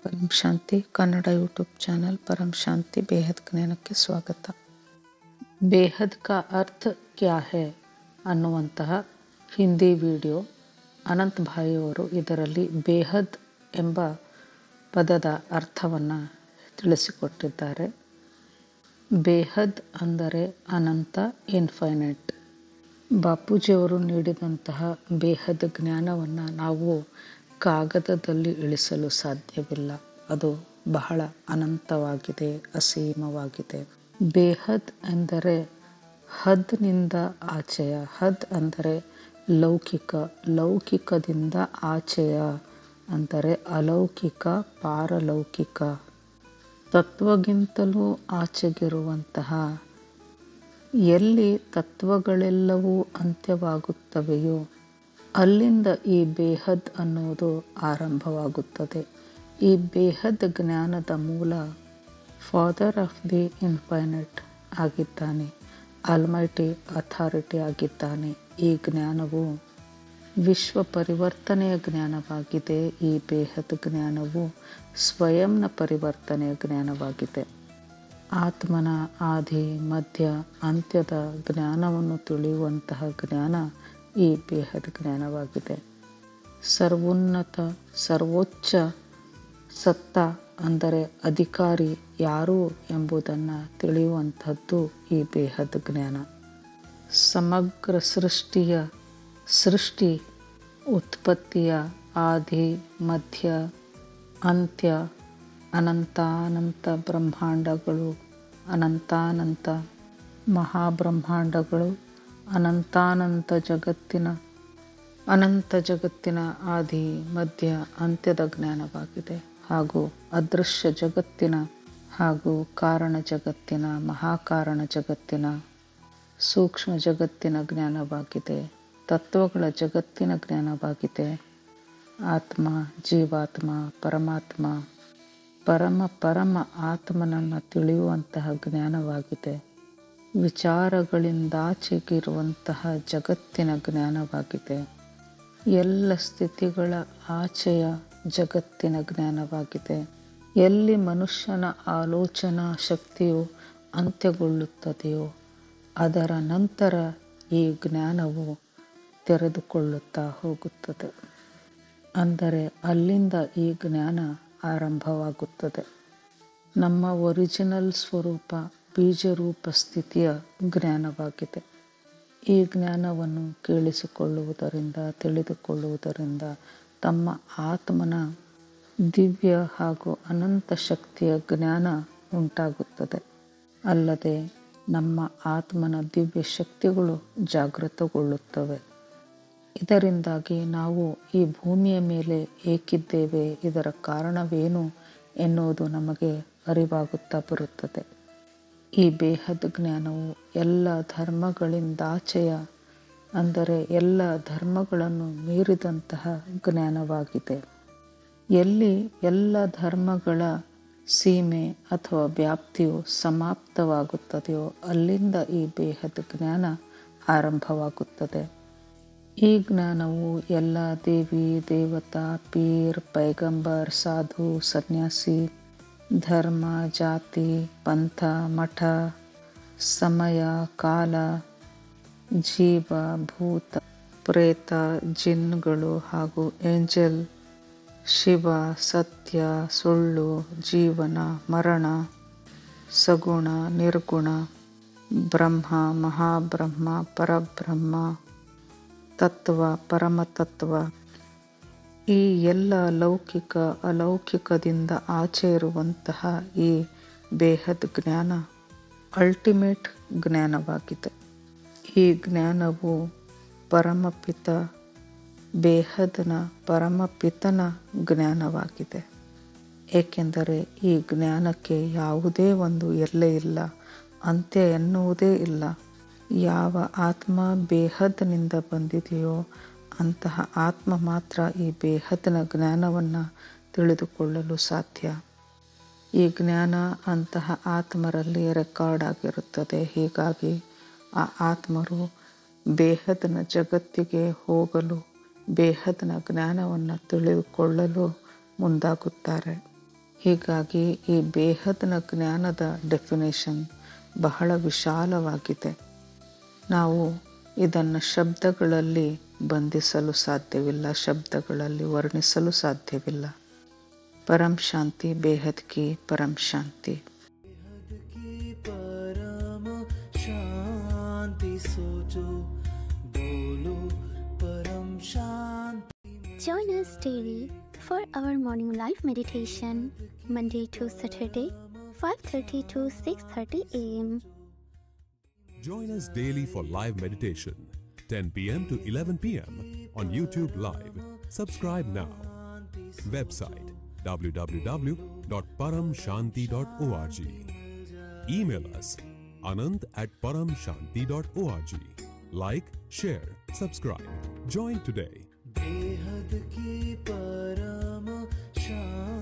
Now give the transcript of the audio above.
ಪರಂ ಶಾಂತಿ Kannada YouTube channel ಪರಂ ಶಾಂತಿ ಬೇಹದ್ ಜ್ಞಾನಕ್ಕೆ ಸ್ವಾಗತ. ಬೇಹದ್ ಕಾ ಅರ್ಥ ಕ್ಯಾ ಹೈ ಅನ್ನುವಂತಹ ಹಿಂದಿ ವಿಡಿಯೋ ಅನಂತ್ ಭಾಯಿ ಅವರು ಇದರಲ್ಲಿ ಬೇಹದ್ ಎಂಬ ಪದದ ಅರ್ಥವನ್ನು ತಿಳಿಸಿಕೊಟ್ಟಿದ್ದಾರೆ. ಬೇಹದ್ ಅಂದರೆ ಅನಂತ, ಇನ್ಫೈನೈಟ್. ಬಾಪೂಜಿಯವರು ನೀಡಿದಂತಹ ಬೇಹದ್ ಜ್ಞಾನವನ್ನು ನಾವು ಕಾಗದದಲ್ಲಿ ಇಳಿಸಲು ಸಾಧ್ಯವಿಲ್ಲ. ಅದು ಬಹಳ ಅನಂತವಾಗಿದೆ, ಅಸೀಮವಾಗಿದೆ. ಬೇಹದ್ ಎಂದರೆ ಹದ್ನಿಂದ ಆಚೆಯ. ಹದ್ ಅಂದರೆ ಲೌಕಿಕ, ಲೌಕಿಕದಿಂದ ಆಚೆಯ ಅಂದರೆ ಅಲೌಕಿಕ, ಪಾರಲೌಕಿಕ. ತತ್ವಗಿಂತಲೂ ಆಚೆಗಿರುವಂತಹ, ಎಲ್ಲಿ ತತ್ವಗಳೆಲ್ಲವೂ ಅಂತ್ಯವಾಗುತ್ತವೆಯೋ ಅಲ್ಲಿಂದ ಈ ಬೇಹದ್ ಅನ್ನುವುದು ಆರಂಭವಾಗುತ್ತದೆ. ಈ ಬೇಹದ್ ಜ್ಞಾನದ ಮೂಲ ಫಾದರ್ ಆಫ್ ದಿ ಇನ್ಫೈನೈಟ್ ಆಗಿದ್ದಾನೆ, ಆಲ್ಮೈಟಿ ಅಥಾರಿಟಿ ಆಗಿದ್ದಾನೆ. ಈ ಜ್ಞಾನವು ವಿಶ್ವ ಪರಿವರ್ತನೆಯ ಜ್ಞಾನವಾಗಿದೆ. ಈ ಬೇಹದ್ ಜ್ಞಾನವು ಸ್ವಯಂನ ಪರಿವರ್ತನೆಯ ಜ್ಞಾನವಾಗಿದೆ. ಆತ್ಮನ ಆದಿ ಮಧ್ಯ ಅಂತ್ಯದ ಜ್ಞಾನವನ್ನು ತಿಳಿಯುವಂತಹ ಜ್ಞಾನ ಈ ಬೇಹದ್ ಜ್ಞಾನವಾಗಿದೆ. ಸರ್ವೋನ್ನತ, ಸರ್ವೋಚ್ಚ ಸತ್ತ ಅಂದರೆ ಅಧಿಕಾರಿ ಯಾರು ಎಂಬುದನ್ನು ತಿಳಿಯುವಂಥದ್ದು ಈ ಬೇಹದ್ ಜ್ಞಾನ. ಸಮಗ್ರ ಸೃಷ್ಟಿ ಉತ್ಪತ್ತಿಯ ಆದಿ ಮಧ್ಯ ಅಂತ್ಯ, ಅನಂತಾನಂತ ಬ್ರಹ್ಮಾಂಡಗಳು, ಅನಂತಾನಂತ ಮಹಾಬ್ರಹ್ಮಾಂಡಗಳು, ಅನಂತಾನಂತ ಅನಂತ ಜಗತ್ತಿನ ಆದಿ ಮಧ್ಯ ಅಂತ್ಯದ ಜ್ಞಾನವಾಗಿದೆ. ಹಾಗೂ ಅದೃಶ್ಯ ಜಗತ್ತಿನ ಹಾಗೂ ಕಾರಣ ಜಗತ್ತಿನ, ಮಹಾಕಾರಣ ಜಗತ್ತಿನ, ಸೂಕ್ಷ್ಮ ಜಗತ್ತಿನ ಜ್ಞಾನವಾಗಿದೆ. ತತ್ವಗಳ ಜಗತ್ತಿನ ಜ್ಞಾನವಾಗಿದೆ. ಆತ್ಮ, ಜೀವಾತ್ಮ, ಪರಮಾತ್ಮ, ಪರಮ ಆತ್ಮನನ್ನು ತಿಳಿಯುವಂತಹ ಜ್ಞಾನವಾಗಿದೆ. ವಿಚಾರಗಳಿಂದಾಚೆಗಿರುವಂತಹ ಜಗತ್ತಿನ ಜ್ಞಾನವಾಗಿದೆ. ಎಲ್ಲ ಸ್ಥಿತಿಗಳ ಆಚೆಯ ಜಗತ್ತಿನ ಜ್ಞಾನವಾಗಿದೆ. ಎಲ್ಲಿ ಮನುಷ್ಯನ ಆಲೋಚನಾ ಶಕ್ತಿಯು ಅಂತ್ಯಗೊಳ್ಳುತ್ತದೆಯೋ ಅದರ ನಂತರ ಈ ಜ್ಞಾನವು ತೆರೆದುಕೊಳ್ಳುತ್ತಾ ಹೋಗುತ್ತದೆ. ಅಂದರೆ ಅಲ್ಲಿಂದ ಈ ಜ್ಞಾನ ಆರಂಭವಾಗುತ್ತದೆ. ನಮ್ಮ ಒರಿಜಿನಲ್ ಸ್ವರೂಪ ಬೀಜರೂಪ ಸ್ಥಿತಿಯ ಜ್ಞಾನವಾಗಿದೆ. ಈ ಜ್ಞಾನವನ್ನು ಕೇಳಿಸಿಕೊಳ್ಳುವುದರಿಂದ, ತಿಳಿದುಕೊಳ್ಳುವುದರಿಂದ ತಮ್ಮ ಆತ್ಮನ ದಿವ್ಯ ಹಾಗೂ ಅನಂತ ಶಕ್ತಿಯ ಜ್ಞಾನ ಉಂಟಾಗುತ್ತದೆ. ಅಲ್ಲದೆ ನಮ್ಮ ಆತ್ಮನ ದಿವ್ಯ ಶಕ್ತಿಗಳು ಜಾಗೃತಗೊಳ್ಳುತ್ತವೆ. ಇದರಿಂದಾಗಿ ನಾವು ಈ ಭೂಮಿಯ ಮೇಲೆ ಏಕಿದ್ದೇವೆ, ಇದರ ಕಾರಣವೇನು ಎನ್ನುವುದು ನಮಗೆ ಅರಿವಾಗುತ್ತಾ ಬರುತ್ತದೆ. ಈ ಬೇಹದ್ ಜ್ಞಾನವು ಎಲ್ಲ ಧರ್ಮಗಳಿಂದಾಚೆಯ ಅಂದರೆ ಎಲ್ಲ ಧರ್ಮಗಳನ್ನು ಮೀರಿದಂತಹ ಜ್ಞಾನವಾಗಿದೆ. ಎಲ್ಲಿ ಎಲ್ಲ ಧರ್ಮಗಳ ಸೀಮೆ ಅಥವಾ ವ್ಯಾಪ್ತಿಯು ಸಮಾಪ್ತವಾಗುತ್ತದೆಯೋ ಅಲ್ಲಿಂದ ಈ ಬೇಹದ್ ಜ್ಞಾನ ಆರಂಭವಾಗುತ್ತದೆ. ಈ ಜ್ಞಾನವು ಎಲ್ಲ ದೇವಿ ದೇವತಾ, ಪೀರ್, ಪೈಗಂಬರ್, ಸಾಧು, ಸನ್ಯಾಸಿ, ಧರ್ಮ, ಜಾತಿ, ಪಂಥ, ಮಠ, ಸಮಯ, ಕಾಲ, ಜೀವ, ಭೂತ, ಪ್ರೇತ, ಜಿನ್ಗಳು ಹಾಗೂ ಏಂಜಲ್, ಶಿವ, ಸತ್ಯ, ಸುಳ್ಳು, ಜೀವನ, ಮರಣ, ಸಗುಣ, ನಿರ್ಗುಣ, ಬ್ರಹ್ಮ, ಮಹಾಬ್ರಹ್ಮ, ಪರಬ್ರಹ್ಮ, ತತ್ವ, ಪರಮತತ್ವ, ಈ ಎಲ್ಲ ಲೌಕಿಕ ಅಲೌಕಿಕದಿಂದ ಆಚೆ ಇರುವಂತಹ ಈ ಬೇಹದ್ ಜ್ಞಾನ ಅಲ್ಟಿಮೇಟ್ ಜ್ಞಾನವಾಗಿದೆ. ಈ ಜ್ಞಾನವು ಪರಮಪಿತ ಬೇಹದ್ನ ಪರಮಪಿತನ ಜ್ಞಾನವಾಗಿದೆ. ಏಕೆಂದರೆ ಈ ಜ್ಞಾನಕ್ಕೆ ಯಾವುದೇ ಒಂದು ಎಲ್ಲೆ ಇಲ್ಲ, ಅಂತ್ಯ ಎನ್ನುವುದೇ ಇಲ್ಲ. ಯಾವ ಆತ್ಮ ಬೇಹದ್ನಿಂದ ಬಂದಿದೆಯೋ ಅಂತಹ ಆತ್ಮ ಮಾತ್ರ ಈ ಬೇಹದ್ನ ಜ್ಞಾನವನ್ನು ತಿಳಿದುಕೊಳ್ಳಲು ಸಾಧ್ಯ. ಈ ಜ್ಞಾನ ಅಂತಹ ಆತ್ಮರಲ್ಲಿ ರೆಕಾರ್ಡ್ ಆಗಿರುತ್ತದೆ. ಹೀಗಾಗಿ ಆ ಆತ್ಮರು ಬೇಹದ್ನ ಜಗತ್ತಿಗೆ ಹೋಗಲು, ಬೇಹದ್ನ ಜ್ಞಾನವನ್ನು ತಿಳಿದುಕೊಳ್ಳಲು ಮುಂದಾಗುತ್ತಾರೆ. ಹೀಗಾಗಿ ಈ ಬೇಹದ್ನ ಜ್ಞಾನದ ಡೆಫಿನೇಷನ್ ಬಹಳ ವಿಶಾಲವಾಗಿದೆ. ನಾವು ಇದನ್ನು ಶಬ್ದಗಳಲ್ಲಿ ಬಂಧಿಸಲು ಸಾಧ್ಯವಿಲ್ಲ, ಶಬ್ದಗಳಲ್ಲಿ ವರ್ಣಿಸಲು ಸಾಧ್ಯವಿಲ್ಲ. ಪರಂ ಶಾಂತಿ, ಬೇಹದ್ ಕಿ ಪರಂ ಶಾಂತಿ. परम शांति सोचो, बोलो परम शांति. Join us daily for our morning live meditation, Monday to Saturday, 5:30 to 6:30 a.m. Join us daily for live meditation, 10 p.m. to 11 p.m. on YouTube Live. Subscribe now. Website www.paramshanti.org. Email us anand@paramshanti.org. Like, share, subscribe. Join today. बेहद की परम शांति.